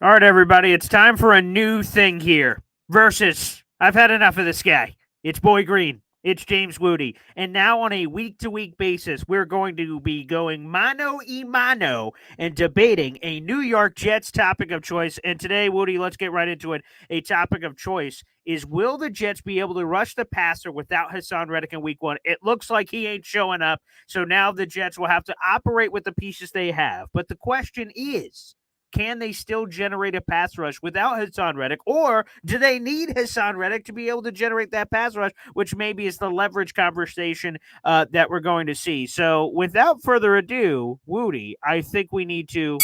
All right, everybody, it's time for a new thing here. Versus, I've had enough of this guy. It's Boy Green. It's James Wudi. And now, on a week to week basis, we're going to be going mano y mano and debating a New York Jets topic of choice. And today, Wudi, let's get right into it. A topic of choice is, will the Jets be able to rush the passer without Haason Reddick in week one? It looks like he ain't showing up. So now the Jets will have to operate with the pieces they have. But the question is, can they still generate a pass rush without Haason Reddick, or do they need Haason Reddick to be able to generate that pass rush, which maybe is the leverage conversation that we're going to see? So, without further ado, Woody, I think we need to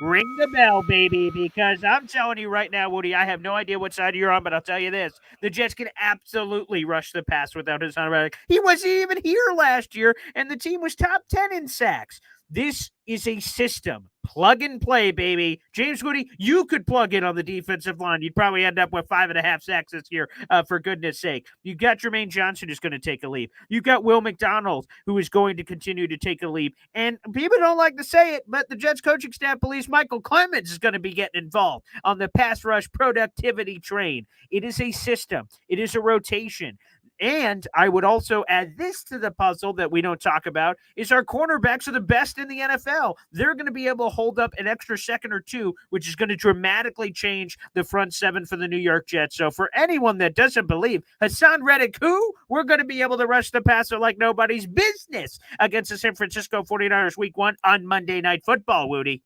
ring the bell, baby, because I'm telling you right now, Woody, I have no idea what side you're on, but I'll tell you this. The Jets can absolutely rush the pass without Haason Reddick. He wasn't even here last year, and the team was top 10 in sacks. This is a system. Plug and play, baby. James Wudi, you could plug in on the defensive line. You'd probably end up with 5.5 sacks this year, for goodness sake. You've got Jermaine Johnson who's going to take a leap. You've got Will McDonald who is going to continue to take a leap. And people don't like to say it, but the Jets coaching staff believes Michael Clemens is going to be getting involved on the pass rush productivity train. It is a system. It is a rotation. And I would also add this to the puzzle that we don't talk about is our cornerbacks are the best in the NFL. They're going to be able to hold up an extra second or two, which is going to dramatically change the front seven for the New York Jets. So for anyone that doesn't believe Haason Reddick, who we're going to be able to rush the passer like nobody's business against the San Francisco 49ers week one on Monday Night Football, Woody.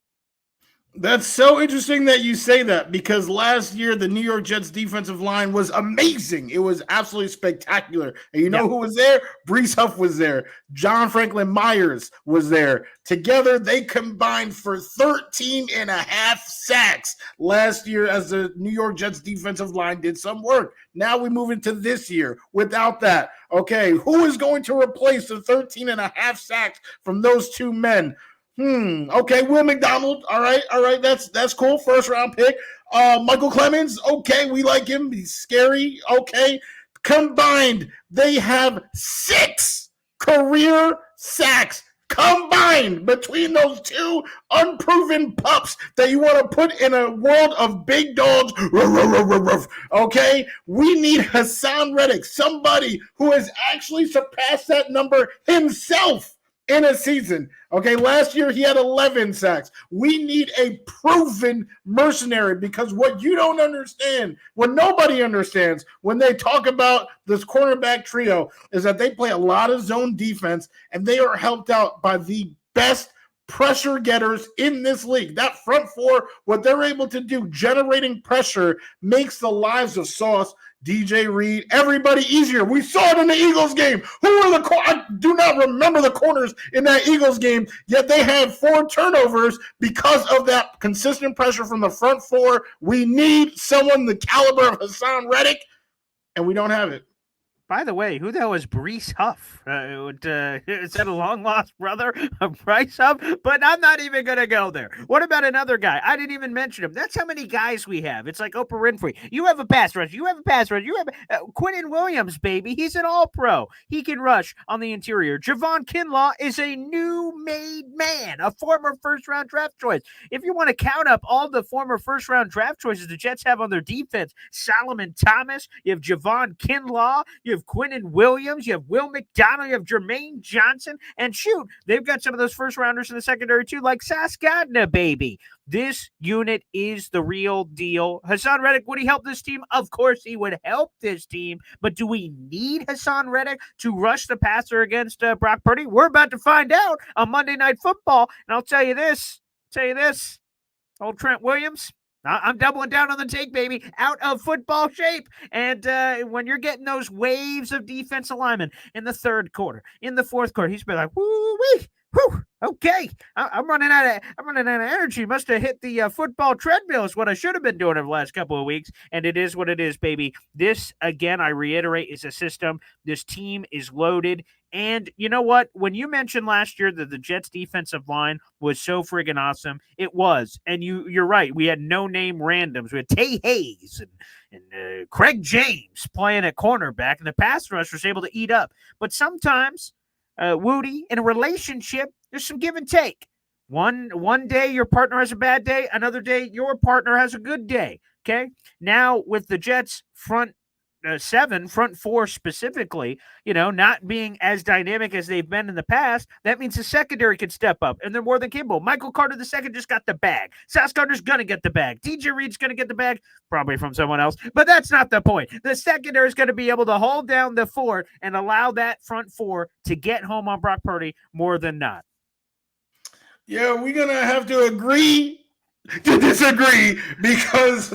That's so interesting that you say that because last year the New York Jets defensive line was amazing. It was absolutely spectacular. And you know who was there? Brees Huff was there. John Franklin Myers was there. Together, they combined for 13 and a half sacks last year as the New York Jets defensive line did some work. Now we move into this year without that. Okay, who is going to replace the 13 and a half sacks from those two men? Okay, Will McDonald. All right. That's cool. First round pick. Michael Clemens. Okay, we like him. He's scary. Okay. Combined, they have 6 career sacks combined between those two unproven pups that you want to put in a world of big dogs. Okay, we need Haason Reddick, somebody who has actually surpassed that number himself in a season. Okay, last year he had 11 sacks. We need a proven mercenary because what you don't understand, what nobody understands when they talk about this cornerback trio is that they play a lot of zone defense and they are helped out by the best pressure getters in this league. That front four, what they're able to do, generating pressure, makes the lives of Sauce, DJ Reed, everybody easier. We saw it in the Eagles game. Who were I do not remember the corners in that Eagles game, yet they had 4 turnovers because of that consistent pressure from the front four. We need someone the caliber of Haason Reddick, and we don't have it. By the way, who the hell is Brees Huff? Is that a long lost brother of Bryce Huff? But I'm not even going to go there. What about another guy? I didn't even mention him. That's how many guys we have. It's like Oprah Winfrey. You have a pass rush. You have a pass rush. You have Quinnen Williams, baby. He's an all-pro. He can rush on the interior. Javon Kinlaw is a new-made man, a former first-round draft choice. If you want to count up all the former first-round draft choices the Jets have on their defense, Solomon Thomas, you have Javon Kinlaw, you have Quinnen Williams, you have Will McDonald, you have Jermaine Johnson, and shoot, they've got some of those first rounders in the secondary too, like Sauce Gardner, baby. This unit is the real deal. Haason Reddick, would he help this team? Of course he would help this team, but do we need Haason Reddick to rush the passer against Brock Purdy? We're about to find out on Monday Night Football, and I'll tell you this, old Trent Williams, I'm doubling down on the take, baby. Out of football shape. And when you're getting those waves of defensive linemen in the third quarter, in the fourth quarter, he's been like, woo-wee, whew, okay. I'm running out of energy. Must have hit the football treadmill is what I should have been doing over the last couple of weeks. And it is what it is, baby. This, again, I reiterate, is a system. This team is loaded. And you know what? When you mentioned last year that the Jets defensive line was so friggin' awesome, it was. And you're right. We had no-name randoms. We had Tay Hayes and Craig James playing at cornerback, and the pass rush was able to eat up. But sometimes, Woody, in a relationship, there's some give and take. One day your partner has a bad day, another day your partner has a good day. Okay. Now with the Jets front four specifically, not being as dynamic as they've been in the past, that means the secondary could step up, and they're more than capable. Michael Carter II just got the bag. Sauce Gardner's going to get the bag. DJ Reed's going to get the bag, probably from someone else, but that's not the point. The secondary is going to be able to hold down the fort and allow that front four to get home on Brock Purdy more than not. Yeah, we're going to have to agree to disagree because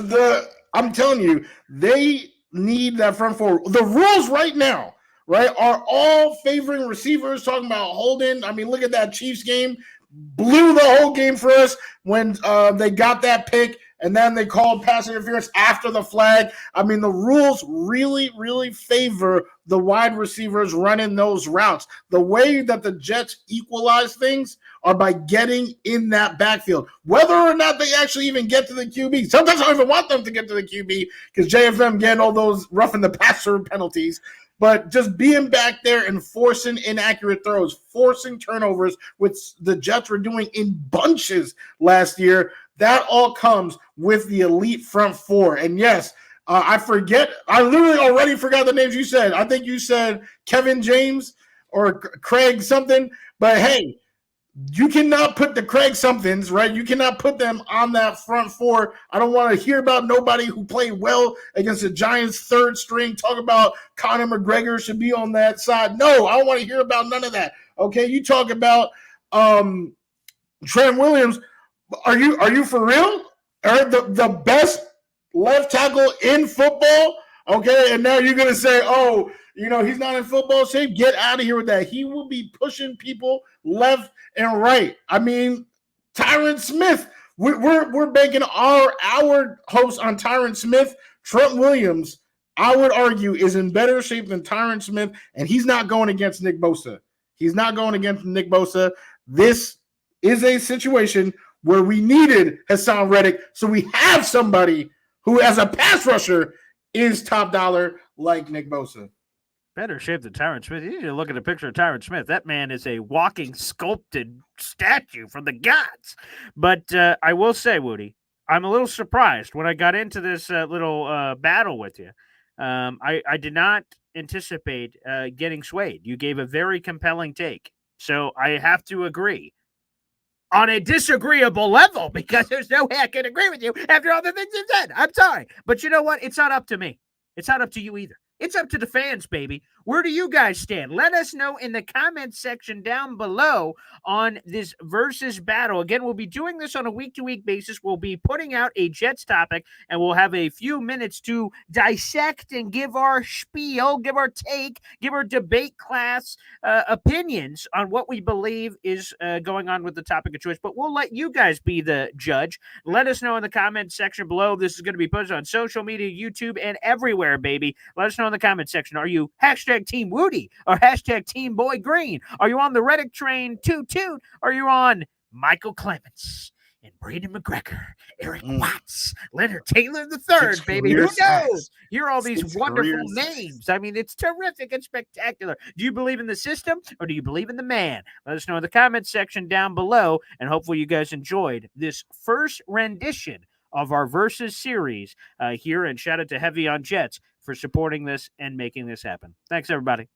I'm telling you, they need that front four. The rules right now, right, are all favoring receivers, talking about holding. I mean, look at that Chiefs game. Blew the whole game for us when they got that pick, and then they called pass interference after the flag. I mean, the rules really, really favor the wide receivers running those routes. The way that the Jets equalize things are by getting in that backfield, whether or not they actually even get to the QB. Sometimes I don't even want them to get to the QB because JFM getting all those roughing the passer penalties. But just being back there and forcing inaccurate throws, forcing turnovers, which the Jets were doing in bunches last year, that all comes with the elite front four. And yes, I literally already forgot the names you said. I think you said Kevin James or Craig something. But hey, you cannot put the Craig somethings, right? You cannot put them on that front four. I don't want to hear about nobody who played well against the Giants' third string. Talk about Conor McGregor should be on that side. No, I don't want to hear about none of that. Okay, you talk about Trent Williams. Are you for real? The best left tackle in football? Okay, and now you're going to say, oh, he's not in football shape. Get out of here with that. He will be pushing people left and right. I mean, Tyron Smith, we're banking our hopes on Tyron Smith. Trent Williams, I would argue, is in better shape than Tyron Smith, and he's not going against Nick Bosa. He's not going against Nick Bosa. This is a situation where we needed Haason Reddick, so we have somebody who, as a pass rusher, is top dollar like Nick Bosa. Better shape than Tyron Smith. You need to look at a picture of Tyron Smith. That man is a walking sculpted statue from the gods. But I will say, Wudi, I'm a little surprised when I got into this little battle with you. I did not anticipate getting swayed. You gave a very compelling take. So I have to agree on a disagreeable level because there's no way I can agree with you after all the things you've said. I'm sorry. But you know what? It's not up to me. It's not up to you either. It's up to the fans, baby. Where do you guys stand? Let us know in the comments section down below on this versus battle. Again, we'll be doing this on a week-to-week basis. We'll be putting out a Jets topic, and we'll have a few minutes to dissect and give our spiel, give our take, give our debate class opinions on what we believe is going on with the topic of choice. But we'll let you guys be the judge. Let us know in the comments section below. This is going to be posted on social media, YouTube, and everywhere, baby. Let us know in the comment section. Are you #Team Wudi or #Team Boy Green? Are you on the Reddick train toot? Are you on Michael Clements and Braden McGregor, Eric Watts, Leonard Taylor III, baby? Who knows? You're all these wonderful names. I mean, it's terrific and spectacular. Do you believe in the system or do you believe in the man? Let us know in the comments section down below, and hopefully you guys enjoyed this first rendition of our Versus series here, and shout out to Heavy on Jets for supporting this and making this happen. Thanks, everybody.